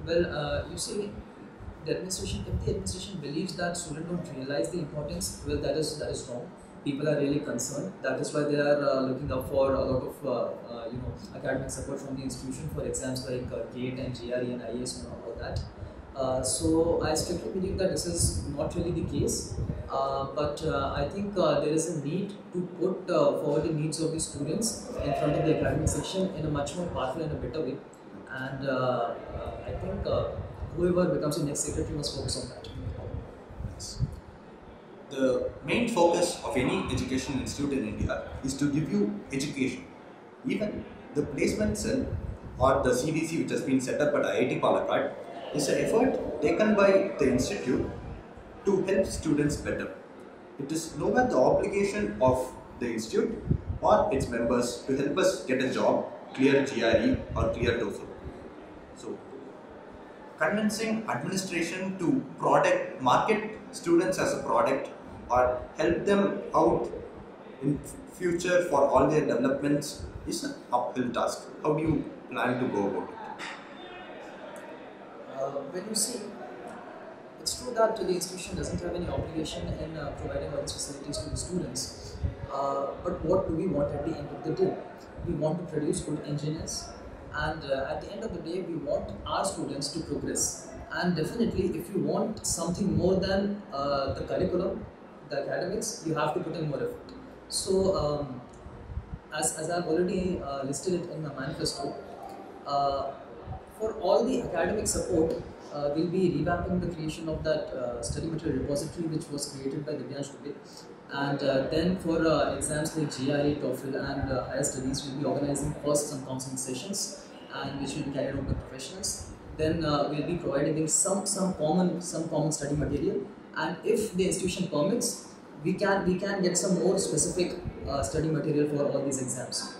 Well, you see, the administration, if the administration believes that students don't realize the importance, well, that is wrong. People are really concerned. That is why they are looking up for a lot of academic support from the institution for exams like GATE and GRE and IAS and all of that. So I strictly believe that this is not really the case. But I think there is a need to put forward the needs of the students in front of the academic section in a much more powerful and a better way. And I think whoever becomes the next secretary must focus on that. The main focus of any education institute in India is to give you education. Even the placement cell or the CDC which has been set up at IIT Palakkad is an effort taken by the institute to help students better. It is nowhere the obligation of the institute or its members to help us get a job, clear GRE or clear TOEFL. So, convincing administration to market students as a product or help them out in future for all their developments is an uphill task. How do you plan to go about it? When you see, it's true that the institution doesn't have any obligation in providing all these facilities to the students. But what do we want at the end of the day? We want to produce good engineers, and at the end of the day, we want our students to progress. And definitely, if you want something more than the curriculum, the academics, you have to put in more effort. So, as I've already listed it in my manifesto, for all the academic support, we'll be revamping the creation of that study material repository which was created by Divyansh Khare. And then for exams like GRE, TOEFL and higher studies, we'll be organizing first some counseling sessions and which will be carried out by professionals. Then we'll be providing them some common study material, and if the institution permits, we can get some more specific study material for all these exams.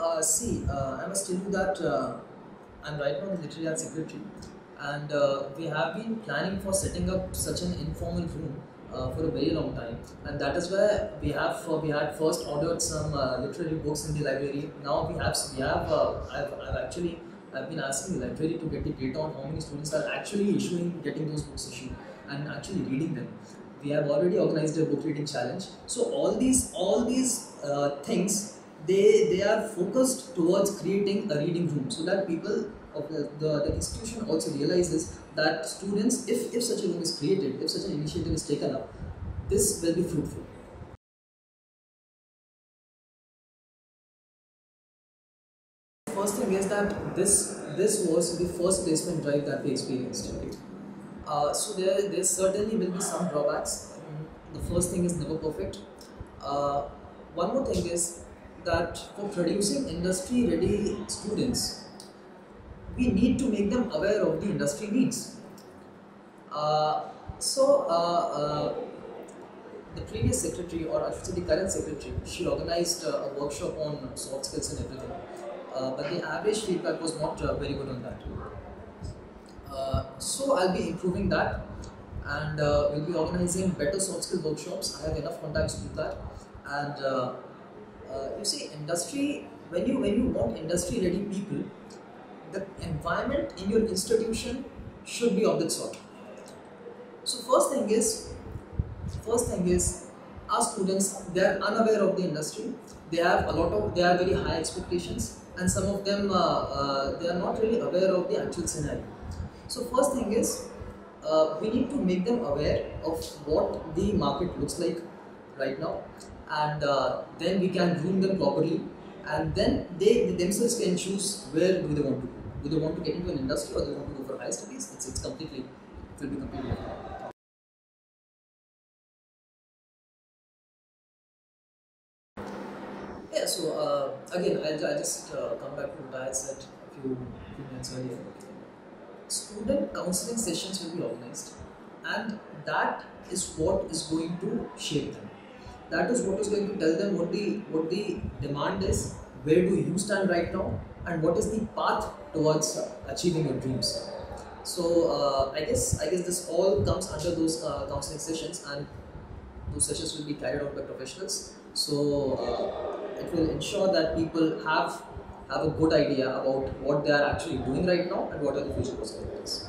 I must tell you that I'm right now the literary arts secretary, and we have been planning for setting up such an informal room for a very long time, and that is where we had first ordered some literary books in the library. Now I've been asking the library to get the data on how many students are actually getting those books issued and actually reading them. We have already organized a book reading challenge. So all these things, they are focused towards creating a reading room so that people of the institution also realizes that students, if such a room is created, if such an initiative is taken up, this will be fruitful. First thing is that this was the first placement drive that we experienced, right? So there certainly will be some drawbacks. The first thing is never perfect. One more thing is that for producing industry-ready students, we need to make them aware of the industry needs. The previous secretary, or I should say the current secretary, she organized a workshop on soft skills and everything, but the average feedback was not very good on that. So I'll be improving that, and we'll be organizing better soft skill workshops. I have enough contacts to do that, and you see, industry, when you want industry ready people, the environment in your institution should be of that sort. So first thing is our students, they are unaware of the industry. They have very high expectations, and some of them they are not really aware of the actual scenario. So first thing is we need to make them aware of what the market looks like right now, and then we can groom them properly, and then they themselves can choose where do they want to go. Do they want to get into an industry or do they want to go for higher studies? It will be completely different. Yeah, so again, I'll just come back to what I said a few minutes earlier. Student counseling sessions will be organized, and that is what is going to shape them. That is what is going to tell them what the demand is, where do you stand right now, and what is the path towards achieving your dreams. So I guess this all comes under those counseling sessions, and Those sessions will be carried out by professionals. So it will ensure that people have a good idea about what they are actually doing right now and what are the future possibilities.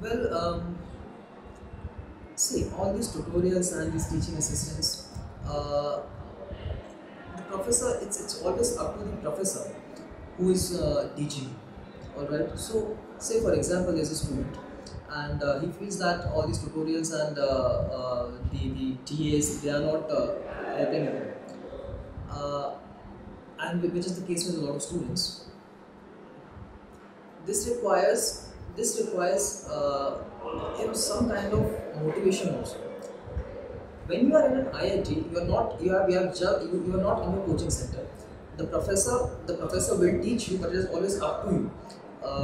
Well, see, all these tutorials and these teaching assistants, the professor, it's always up to the professor who is teaching. All right. So, say for example, there's a student, and he feels that all these tutorials and the TAs, they are not helping him, uh, and which is the case with a lot of students. This requires him some kind of motivation also. When you are in an IIT, you are not in your coaching center. The professor will teach you, but it is always up to you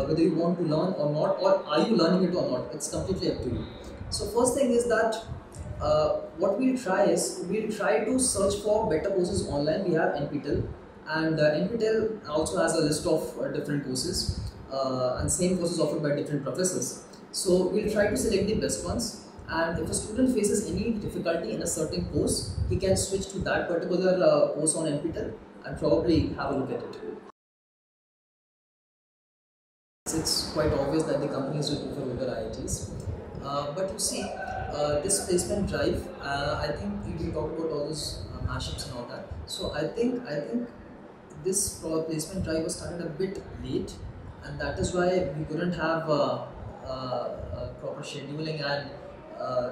whether you want to learn or not, or are you learning it or not. It's completely up to you. So first thing is that what we'll try to search for better courses online. We have NPTEL, and NPTEL also has a list of different courses, and same courses offered by different professors. So we'll try to select the best ones, and if a student faces any difficulty in a certain course, he can switch to that particular course on NPTEL and probably have a look at it. It's quite obvious that the companies will prefer bigger IITs. But you see, this placement drive, I think we talked about all those mashups and all that. So I think this placement drive was started a bit late, and that is why we couldn't have proper scheduling, and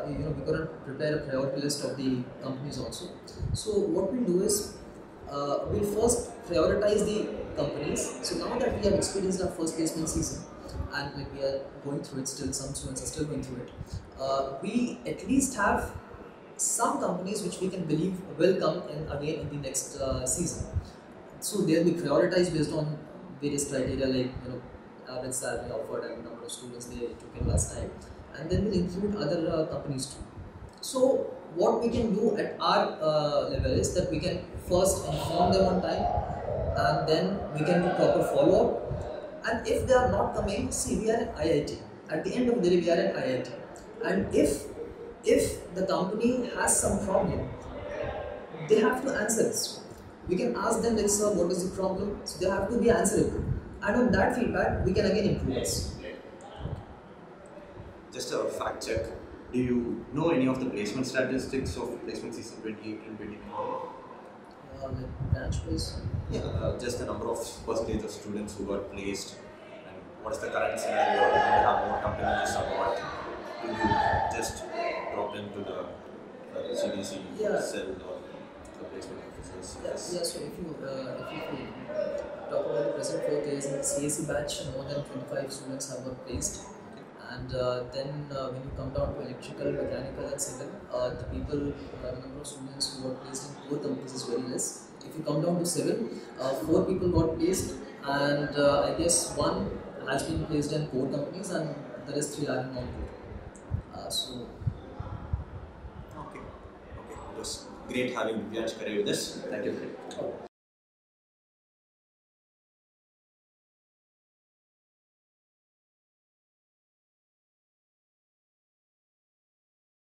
we couldn't prepare a priority list of the companies also. So what we'll do is we'll first prioritize the companies. So now that we have experienced our first placement season, and like we are going through it still, some students are still going through it, we at least have some companies which we can believe will come in again in the next season. So they'll be prioritized based on various criteria, like average salary offered and number of students they took in last time, and then we'll include other companies too. So what we can do at our level is that we can first inform them on time, and then we can do proper follow-up. And if they are not coming, see, we are an IIT. At the end of the day, we are an IIT. And if the company has some problem, they have to answer us. We can ask them, like, sir, what is the problem? So they have to be answerable. And on that feedback, we can again improve us. Just a fact check. Do you know any of the placement statistics of placement season 2018 2019? Like branch wise? Yeah, just the number of percentage of students who got placed, and what is the current scenario? Do you have more companies or what? Do you just drop into the CDC cell or the placement officers? Yeah. So if you talk about the present 4 years in the CAC batch, more than 25 students have got placed. And then when you come down to electrical, mechanical and civil, the number of students who got placed in core companies is very less. If you come down to civil, 4 people got placed, and I guess 1 has been placed in core companies, and the rest 3 are in non-core. Okay. It was great having Divyansh Khare with us. Thank you.